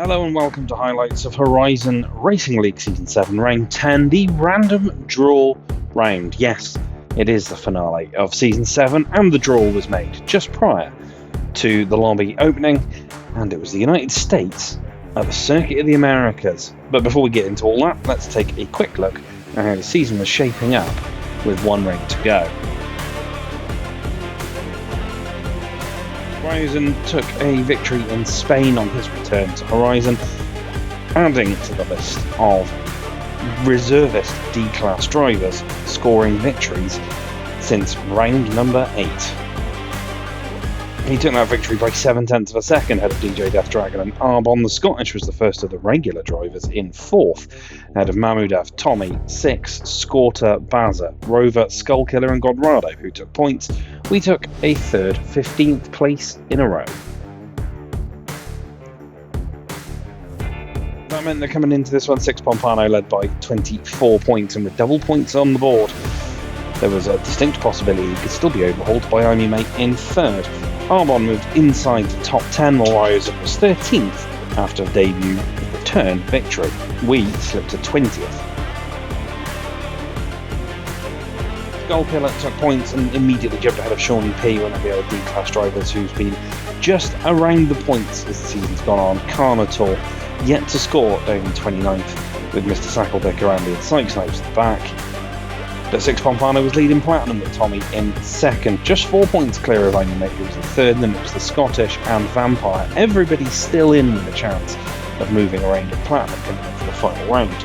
Hello and welcome to highlights of Horizon Racing League Season 7 Round 10, the random draw round. Yes, it is the finale of Season 7 and the draw was made just prior to the lobby opening, and it was the United States at the Circuit of the Americas. But before we get into all that, let's take a quick look at how the season was shaping up with one round to go. Horizon took a victory in Spain on his return to Horizon, adding to the list of reservist D-class drivers scoring victories since round number 8. He took that victory by 7/10 of a second ahead of DJ Death Dragon and Arbon. The Scottish was the first of the regular drivers in 4th, ahead of Mamudaf, Tommy, 6, Scorta, Baza, Rover, Skullkiller and Godrado, who took points. We took a third, 15th place in a row. That meant that coming into this one, Six Pompano led by 24 points, and with double points on the board, there was a distinct possibility he could still be overhauled by Army Mate in 3rd. Arbon moved inside the top 10, while Ryerson was 13th after a debut return victory. We slipped to 20th. Skullkiller took points and immediately jumped ahead of Shawnee P, one of the other D-class drivers who's been just around the points as the season's gone on. Carnotaur yet to score down in 29th, with Mr. Sacklebecker, Andy and Sykes Snipes at the back. But Six Pompano was leading Platinum with Tommy in 2nd, just 4 points clear of Amy Maker was in 3rd, then it was the Scottish and Vampire. Everybody's still in with a chance of moving around in Platinum coming in for the final round.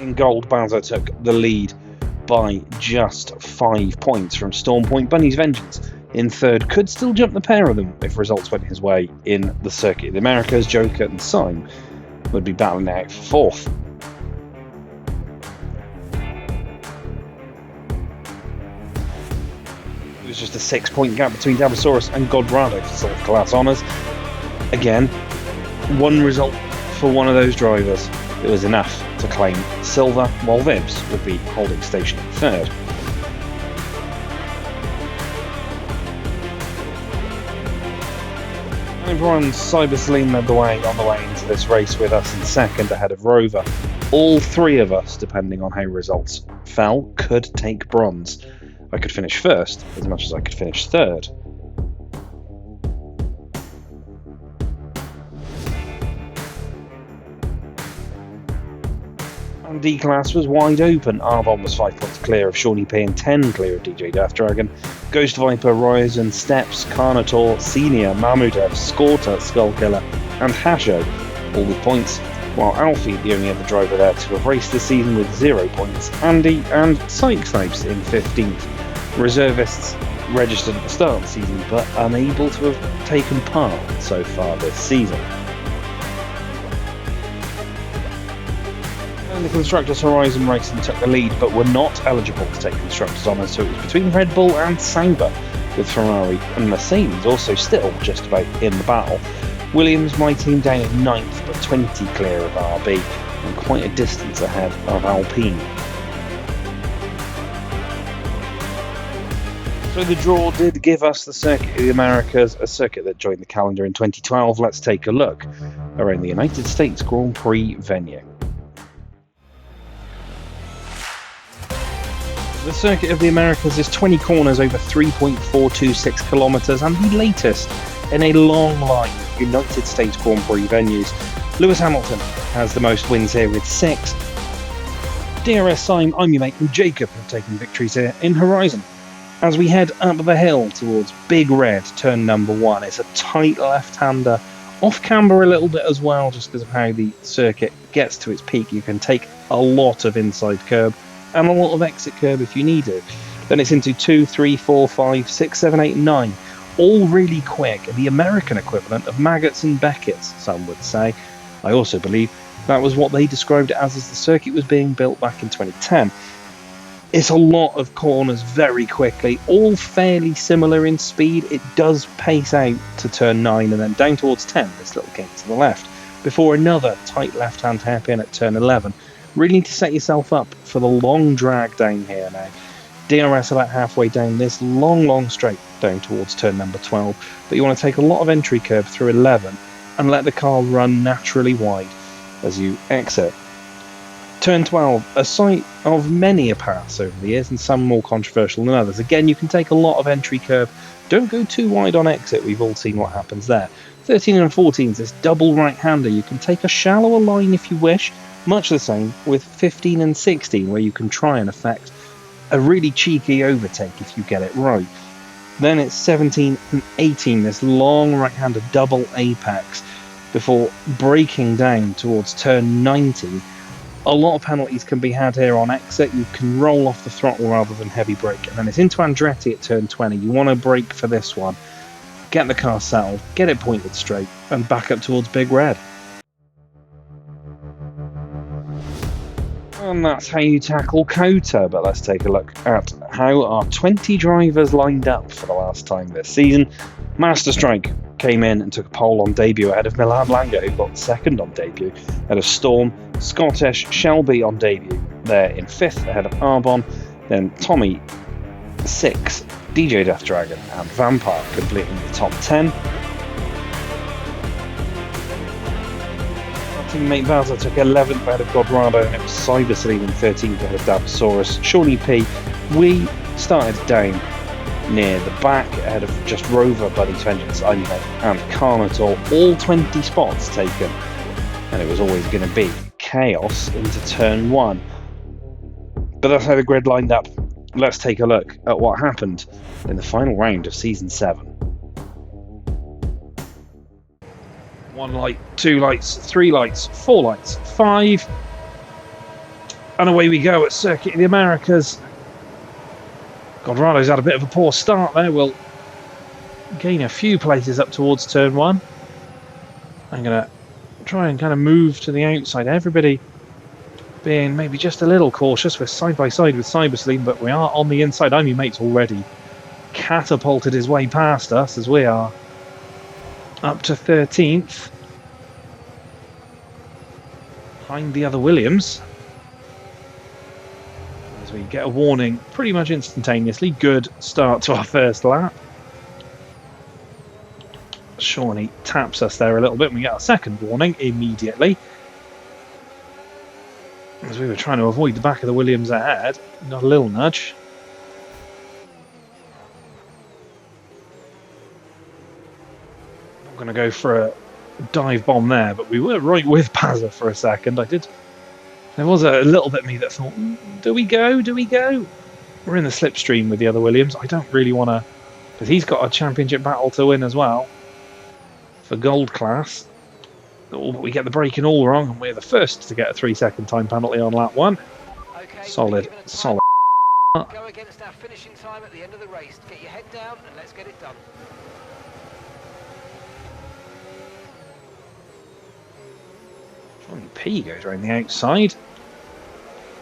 In gold, Bowser took the lead by just 5 points from Storm Point. Bunny's Vengeance in 3rd could still jump the pair of them if results went his way in the Circuit of the Americas. Joker and Syme would be battling out for 4th. It was just a 6-point gap between Dabosaurus and Godrado for Silver Class Honours. Again, one result for one of those drivers. It was enough to claim silver, while Vibs would be holding station in 3rd. Everyone, Cyber Celine led the way on the way into this race with us in 2nd ahead of Rover. All 3 of us, depending on how results fell, could take bronze. I could finish 1st as much as I could finish 3rd. And D-Class was wide open. Arbon was 5 points clear of Shawnee P and 10 clear of DJ Death Dragon. Ghost Viper, Ryerson, Steps, Carnotaur, Senior, Mamudaf, Scorta, Skullkiller and Hasho all with points, while Alfie, the only other driver there to have raced this season with 0 points, Andy and Sykes Snipes in 15th. Reservists registered at the start of the season but unable to have taken part so far this season. The Constructors Horizon Racing took the lead but were not eligible to take Constructors Honours, so it was between Red Bull and Sauber, with Ferrari and Mercedes also still just about in the battle. Williams, my team, down in 9th but 20 clear of RB and quite a distance ahead of Alpine. So the draw did give us the Circuit of the Americas, a circuit that joined the calendar in 2012. Let's take a look around the United States Grand Prix venue. The Circuit of the Americas is 20 corners over 3.426 kilometres and the latest in a long line of United States Grand Prix venues. Lewis Hamilton has the most wins here with 6. DRS Syme, Amy Mate and Jacob have taken victories here in Horizon. As we head up the hill towards Big Red, turn number 1, it's a tight left-hander, off camber a little bit as well, just because of how the circuit gets to its peak. You can take a lot of inside curb and a lot of exit curb if you need it. Then it's into 2, 3, 4, 5, 6, 7, 8, and 9. All really quick, the American equivalent of Maggots and Beckett's, some would say. I also believe that was what they described it as the circuit was being built back in 2010. It's a lot of corners very quickly, all fairly similar in speed. It does pace out to turn 9 and then down towards 10, this little gate to the left, before another tight left-hand hairpin at turn 11. Really need to set yourself up for the long drag down here now. DRS about halfway down this long straight down towards turn number 12, but you want to take a lot of entry curve through 11 and let the car run naturally wide as you exit. Turn 12, a site of many a pass over the years and some more controversial than others. Again, you can take a lot of entry curve. Don't go too wide on exit, we've all seen what happens there. 13 and 14 is this double right-hander. You can take a shallower line if you wish, much the same with 15 and 16, where you can try and effect a really cheeky overtake if you get it right. Then it's 17 and 18, this long right-hander double apex, before breaking down towards turn 19. A lot of penalties can be had here on exit. You can roll off the throttle rather than heavy brake. And then it's into Andretti at turn 20. You want to brake for this one. Get the car settled, get it pointed straight, and back up towards Big Red. And that's how you tackle COTA, but let's take a look at how our 20 drivers lined up for the last time this season. Master Strike came in and took a pole on debut ahead of Milan Blanca, who got second on debut, ahead of Storm. Scottish Shelby on debut, there in 5th, ahead of Arbon. Then Tommy 6th, DJ Death Dragon and Vampire completing the top 10. Our teammate Bowser took 11th ahead of Godrado, and it was Cybersleeve in 13th ahead of Dabosaurus. Shawnee P, we started down near the back ahead of just Rover, Buddy's Vengeance, Onion and Carnotaur. All 20 spots taken, and it was always going to be chaos into turn 1. But that's how the grid lined up. Let's take a look at what happened in the final round of Season 7. 1 light, 2 lights, 3 lights, 4 lights, 5. And away we go at Circuit of the Americas. Godrado's had a bit of a poor start there. We'll gain a few places up towards turn 1. I'm going to try and kind of move to the outside. Everybody being maybe just a little cautious. We're side by side with Cybersleeve, but we are on the inside. I'm your mate's already catapulted his way past us as we are up to 13th. Behind the other Williams. As we get a warning pretty much instantaneously. Good start to our first lap. Shawnee taps us there a little bit and we get our second warning immediately. As we were trying to avoid the back of the Williams ahead, got a little nudge. Not going to go for a dive bomb there, but we were right with Pazza for a second. There was a little bit of me that thought, do we go? Do we go? We're in the slipstream with the other Williams. I don't really want to, because he's got a championship battle to win as well for gold class. We get the braking all wrong, and we're the first to get a 3-second time penalty on lap 1. Okay, solid. Go against our finishing time at the end of the race. Get your head down and let's get it done. Johnny P goes around the outside.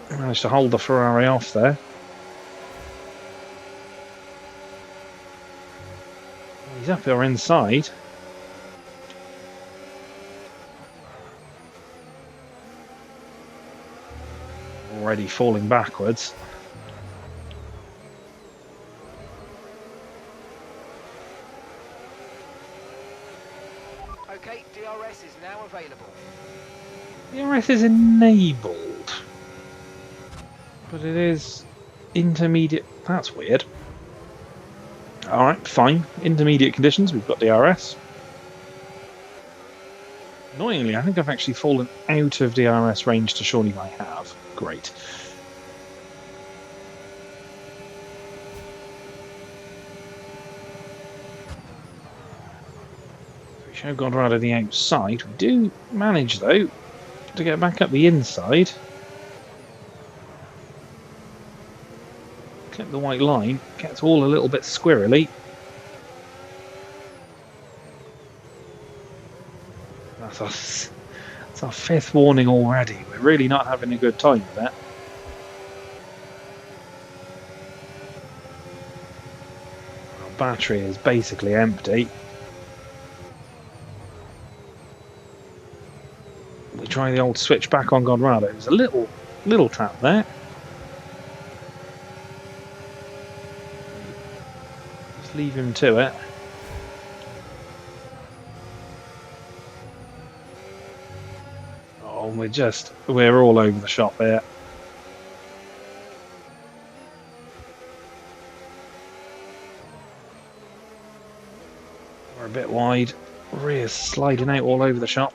Managed to hold the Ferrari off there. He's up our inside. Already falling backwards. Okay, DRS is now available. DRS is enabled, but it is intermediate. That's weird. Alright, fine. Intermediate conditions, we've got DRS. Annoyingly, I think I've actually fallen out of DRS range to Shawnee. I have. Great. We show Godrado the outside. We do manage, though, to get back up the inside. Clip the white line. Gets all a little bit squirrely. That's our 5th warning already. We're really not having a good time with that. Our battery is basically empty. We try the old switch back on Godrado. There's a little trap there. Let's leave him to it. Oh, we're all over the shop here. We're a bit wide. Rear's sliding out all over the shop.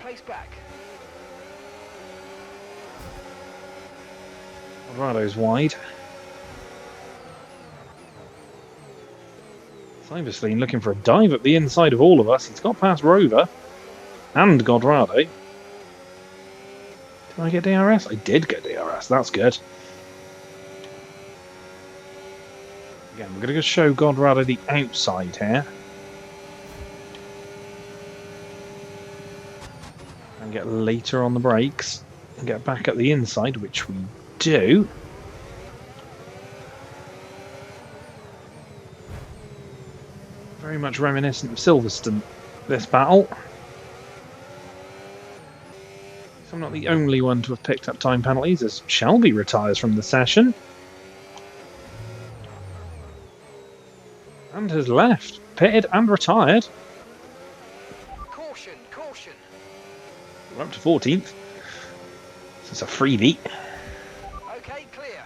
Rado's wide. Cybersleen looking for a dive up the inside of all of us. He's got past Rover and Godrado. Did I get DRS? I did get DRS. That's good. Again, we're going to show Godrado the outside here. And get later on the brakes. And get back at the inside, which we do. Very much reminiscent of Silverstone, this battle. So I'm not the only one to have picked up time penalties, as Shelby retires from the session. And has left, pitted and retired. Caution, caution. We're up to 14th. So it's a freebie. Okay, clear.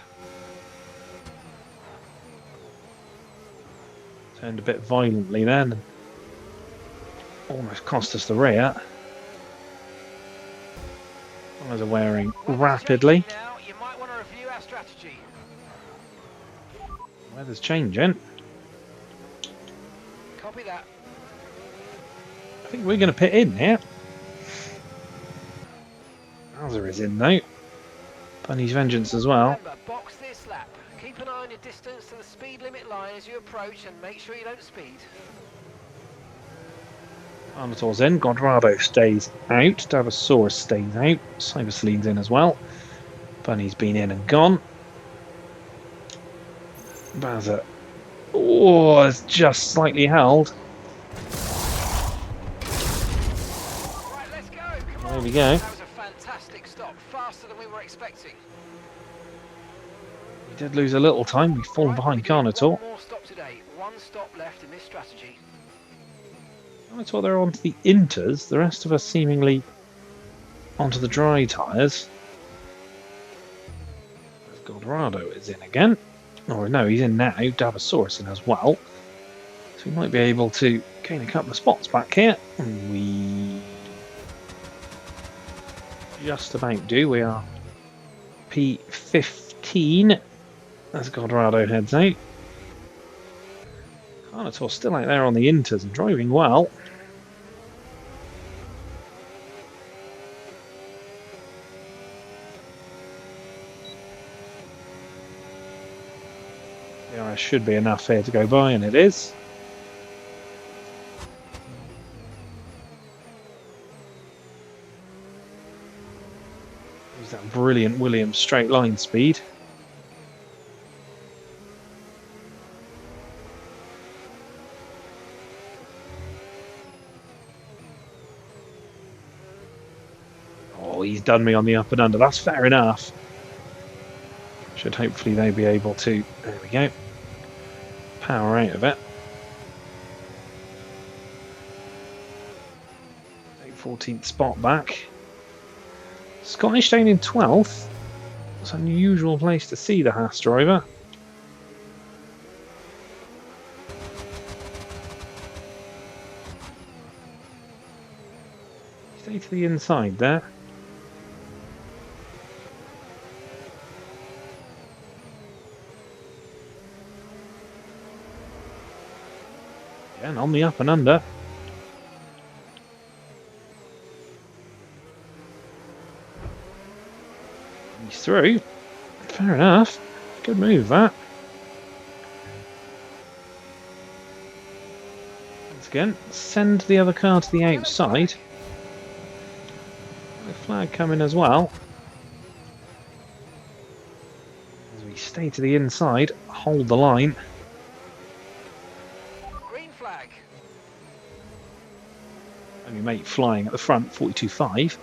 Turned a bit violently then. Almost cost us the rear. As are wearing rapidly. Now, you might want to review our strategy. Weather's changing. Copy that. I think we're going to pit in here. Bowser is in though. Bunny's Vengeance as well. Remember, box this lap. Keep an eye on your distance to the speed limit line as you approach and make sure you don't speed. Armator's in. Godrado stays out. Davasaurus stays out. Cybersleen's in as well. Bunny's been in and gone. Bowser. Oh, it's just slightly held. Right, let's go. Come on. There we go. That was a fantastic stop. Faster than we were expecting. We did lose a little time. We've fallen behind Carnotaur. One more stop today. One stop left in this strategy. Carnotaur, they're onto the inters. The rest of us seemingly onto the dry tyres. Godrado is in again. Or no, he's in now. Davasaurus in as well. So we might be able to gain a couple of spots back here. We just about do. We are P15 as Godrado heads out. Carnotaur still out there on the inters and driving well. There should be enough here to go by, and it is. Use that brilliant Williams straight line speed. Oh, he's done me on the up and under. That's fair enough. Should hopefully they be able to, there we go, power out of it. 14th spot back. Scottish down in 12th. It's an unusual place to see the Haas driver. Stay to the inside there. Again, on the up and under. He's through. Fair enough. Good move, that. Once again, send the other car to the outside. The flag coming as well. As we stay to the inside, hold the line. And your mate flying at the front, 42.5.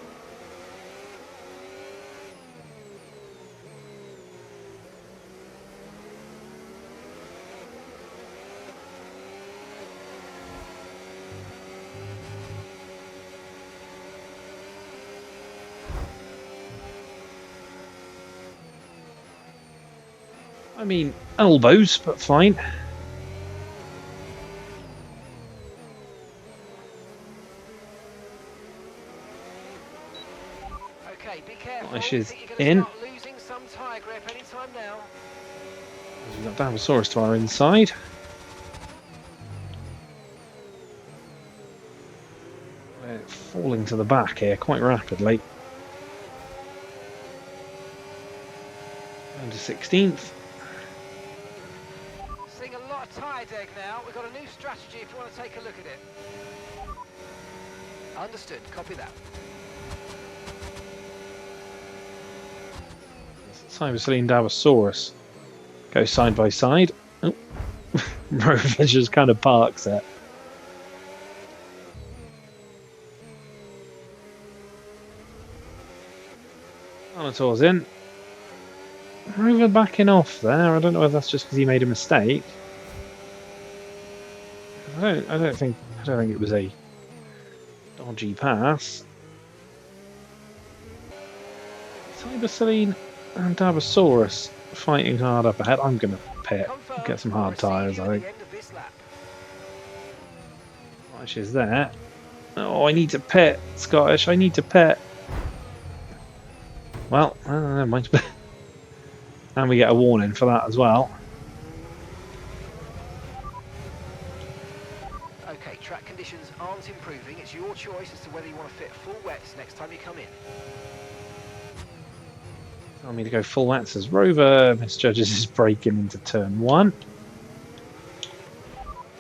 I mean, elbows, but fine. Okay, be careful. Nice is Think you're in. going to start losing some tyre grip anytime now. We've got Dinosaurus to our inside. We're falling to the back here quite rapidly. Down to 16th. Seeing a lot of tyre deg now. We've got a new strategy if you want to take a look at it. Understood. Copy that. Cybersaline Dinosaurus go side by side. Oh. Rover just kind of parks it. Dinosaur's in. Rover backing off there. I don't know if that's just because he made a mistake. I don't think it was a dodgy pass. Cybersaline and Dabosaurus fighting hard up ahead. I'm gonna pit, get some hard tyres, I think. Scottish is there. Oh, I need to pit, Scottish. I need to pit. Well, never mind. And we get a warning for that as well. Okay, track conditions aren't improving. It's your choice as to whether you want to fit full wets next time you come in. Tell me to go full wets as Rover misjudges his braking into turn 1.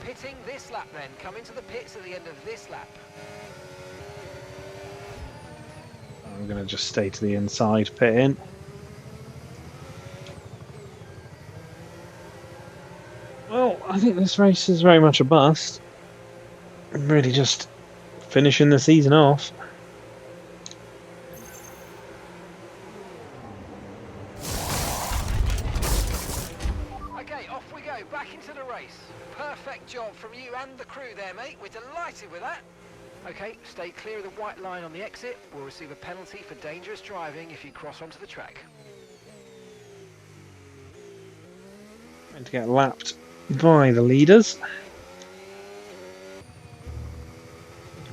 Pitting this lap then. Come into the pits at the end of this lap. I'm going to just stay to the inside, pit in. Well, I think this race is very much a bust. I'm really just finishing the season off. Okay, off we go, back into the race. Perfect job from you and the crew there, mate. We're delighted with that. Okay, stay clear of the white line on the exit. We'll receive a penalty for dangerous driving if you cross onto the track. Going to get lapped by the leaders.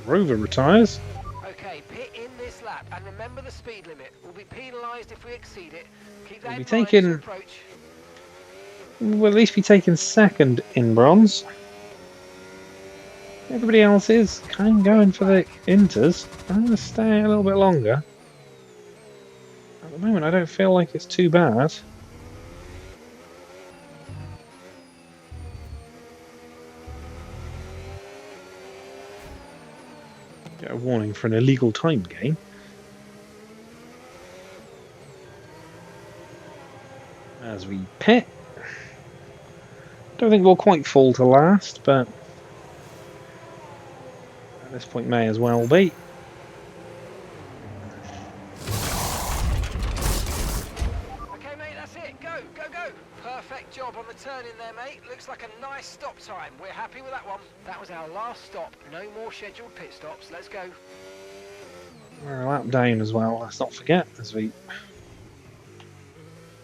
Rover retires. Okay, pit in this lap and remember the speed limit. We'll be penalised if we exceed it. Keep that We'll in be mind taking- as you approach. We'll at least be taking second in bronze. Everybody else is kind of going for the inters. I'm going to stay a little bit longer. At the moment, I don't feel like it's too bad. Get a warning for an illegal time gain. As we pit. Don't think we'll quite fall to last, but at this point may as well be. Okay, mate, that's it. Go, go, go. Perfect job on the turn in there, mate. Looks like a nice stop time. We're happy with that one. That was our last stop. No more scheduled pit stops. Let's go. We're a lap down as well, let's not forget, as we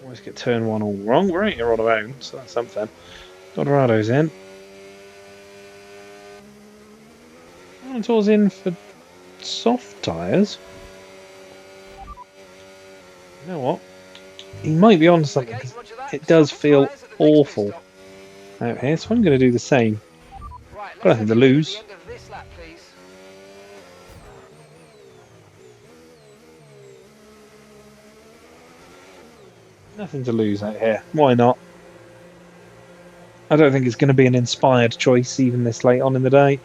always get turn 1 all wrong. We're out here on our own, so that's something. Dorado's in. Dinosaur's in for soft tyres. You know what? He might be on something, Okay, 'cause roger that. it does Soft feel tyres at the next pit awful stop. out here, so I'm going to do the same. Right, Got nothing to lose. The end of this lap, please. Nothing to lose out here. Why not? I don't think it's going to be an inspired choice even this late on in the day.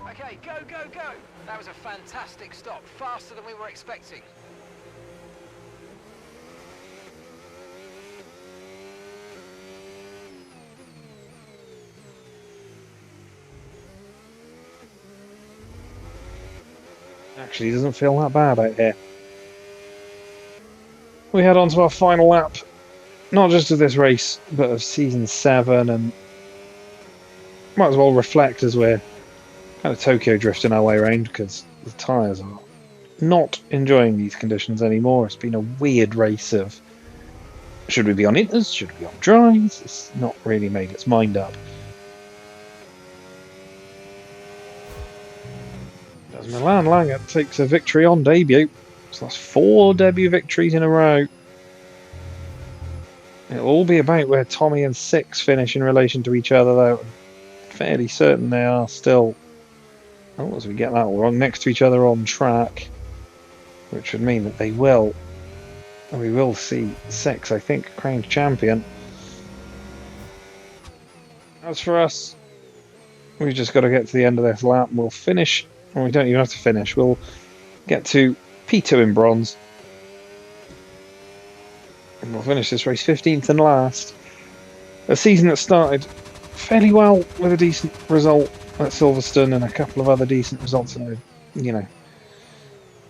Okay, go, go, go. That was a fantastic stop. Faster than we were expecting. Actually, it doesn't feel that bad out here. We head on to our final lap, not just of this race, but of season 7, and might as well reflect as we're Kind of Tokyo drifting our way around because the tyres are not enjoying these conditions anymore. It's been a weird race of should we be on inters, should we be on dries? It's not really made its mind up. As Milan Langer takes a victory on debut, so that's 4 debut victories in a row. It'll all be about where Tommy and Six finish in relation to each other, though. I'm fairly certain they are still, as we get that all wrong, next to each other on track, which would mean that we will see Six, I think, crowned champion. As for us, we've just got to get to the end of this lap and we'll finish. Well, we don't even have to finish. We'll get to P2 in bronze. And we'll finish this race 15th and last. A season that started fairly well with a decent result at Silverstone and a couple of other decent results in the,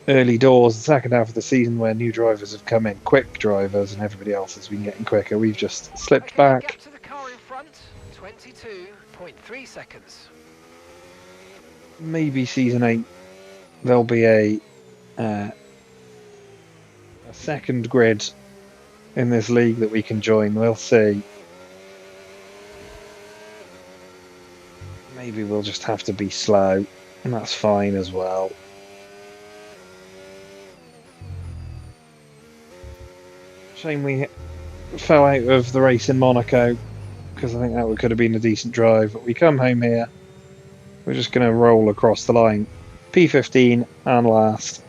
early doors. The second half of the season where new drivers have come in, quick drivers, and everybody else has been getting quicker. We've just slipped back. Gap to the car in front, 22.3 seconds. Maybe season 8 there'll be a second grid in this league that we can join. We'll see. Maybe we'll just have to be slow, and that's fine as well. Shame we fell out of the race in Monaco, because I think that could have been a decent drive, but we come home here. We're just going to roll across the line. P15 and last.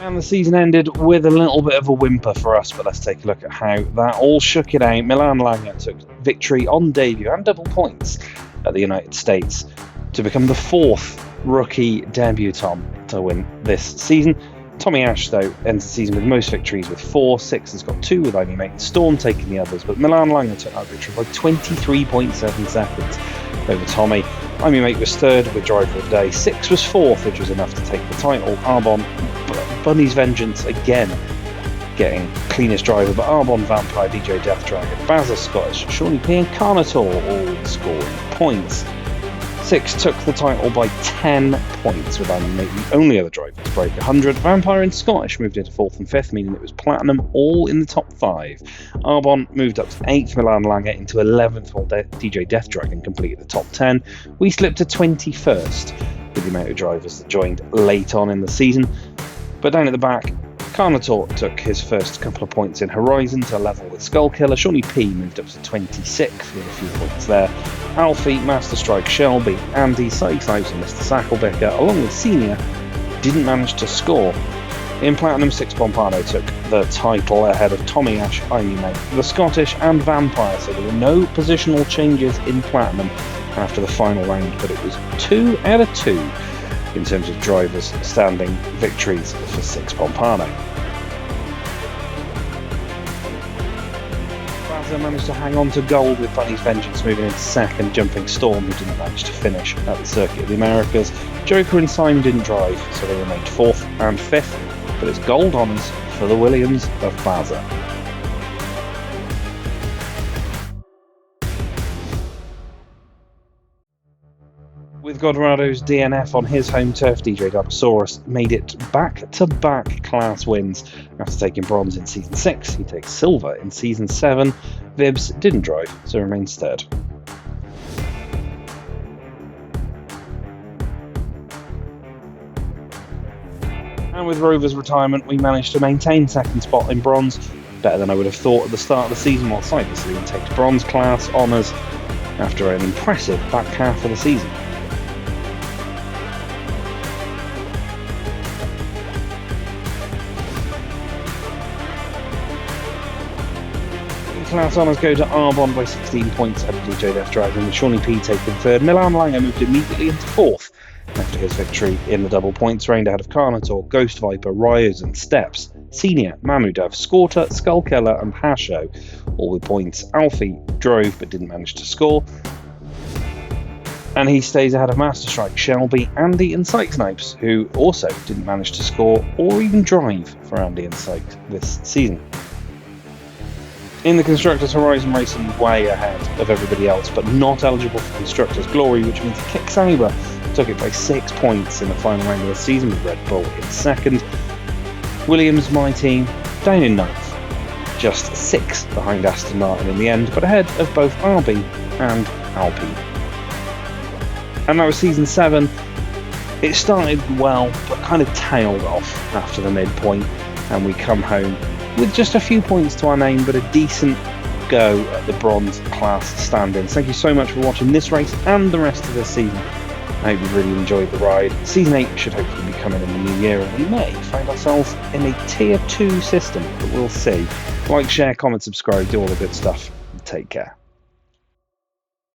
And the season ended with a little bit of a whimper for us, but let's take a look at how that all shook it out. Milan Langer took victory on debut and double points at the United States to become the 4th rookie debutant to win this season. Tommy Ash, though, ends the season with most victories with 4. Six has got 2 with only mate Storm taking the others, but Milan Langer took that victory by 23.7 seconds over Tommy. Amy Mate was 3rd with driver of the day. Six was 4th, which was enough to take the title. Arbon, Bunny's Vengeance again getting cleanest driver, but Arbon, Vampire, DJ Death Dragon, Bazza Scottish, Shawnee P and Carnator all scoring points. Six took the title by 10 points, with Amy Mate the only other driver to break 100. Vampire and Scottish moved into 4th and 5th, meaning it was platinum all in the top 5. Arbon moved up to 8th, Milan Langer into 11th, while DJ Death Dragon completed the top 10. We slipped to 21st with the amount of drivers that joined late on in the season. But down at the back, Carnator took his first couple of points in Horizon to level with Skullkiller. Shawnee P moved up to 26th with a few points there. Alfie, Master Strike, Shelby, Andy, Cyclops and Mr. Sacklebecker, along with Senior, didn't manage to score. In Platinum, Six Pompano took the title ahead of Tommy Ash, Amy Mate, the Scottish and Vampire, so there were no positional changes in Platinum after the final round, but it was 2 out of 2 in terms of drivers standing victories for Six Pompano. Bazza managed to hang on to gold with Bunny's Vengeance moving into 2nd, jumping Storm, who didn't manage to finish at the Circuit of the Americas. Joker and Syme didn't drive, so they remained 4th and 5th, but it's gold honours for the Williams of Bazza. With Godorado's DNF on his home turf, DJ Darbosaurus made it back-to-back class wins after taking bronze in Season 6. He takes silver in Season 7. Vibs didn't drive, so remains 3rd. And with Rover's retirement, we managed to maintain 2nd spot in bronze, better than I would have thought at the start of the season, while Cybersloon takes bronze class honours after an impressive back half of the season. Class honours go to Arbon by 16 points over DJ Death Dragon, with Shawnee P taking 3rd. Milan Langer moved immediately into 4th after his victory in the double points round ahead of Carnator, Ghost Viper, Ryos and Steps, Senior, Mamudav, Scorta, Skullkiller and Hasho, all with points. Alfie drove but didn't manage to score, and he stays ahead of Master Strike, Shelby, Andy and Syke Snipes, who also didn't manage to score or even drive for Andy and Syke this season. In the Constructors, Horizon Racing way ahead of everybody else, but not eligible for Constructors Glory, which means Kick Sabre took it by 6 points in the final round of the season with Red Bull in second. Williams, my team, down in ninth, just 6 behind Aston Martin in the end, but ahead of both RB and Alpine. And that was season 7. It started well, but kind of tailed off after the midpoint, and we come home with just a few points to our name, but a decent go at the bronze class standings. Thank you so much for watching this race and the rest of the season. I hope you really enjoyed the ride. Season 8 should hopefully be coming in the new year, and we may find ourselves in a Tier 2 system, but we'll see. Like, share, comment, subscribe, do all the good stuff. Take care.